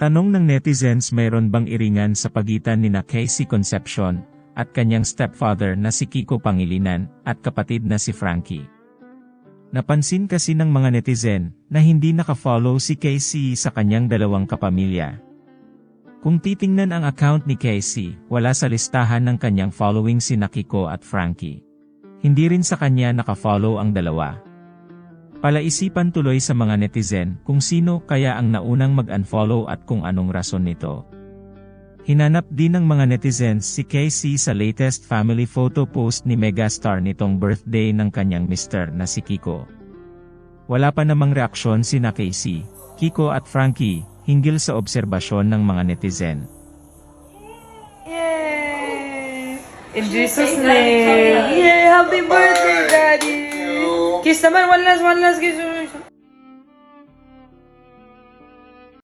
Tanong ng netizens, mayroon bang iringan sa pagitan nina Casey Concepcion at kanyang stepfather na si Kiko Pangilinan at kapatid na si Frankie. Napansin kasi ng mga netizen na hindi nakafollow si Casey sa kanyang dalawang kapamilya. Kung titingnan ang account ni Casey, wala sa listahan ng kanyang following sina Kiko at Frankie. Hindi rin sa kanya nakafollow ang dalawa. Palaisipan tuloy sa mga netizen kung sino kaya ang naunang mag-unfollow at kung anong rason nito. Hinanap din ng mga netizens si Casey sa latest family photo post ni megastar nitong birthday ng kanyang mister na si Kiko. Wala pa namang reaksyon sina Casey, Kiko at Frankie hinggil sa obserbasyon ng mga netizen. Yay! In Jesus' name! Yay! Happy birthday, Daddy! Kiss naman, one last kiss.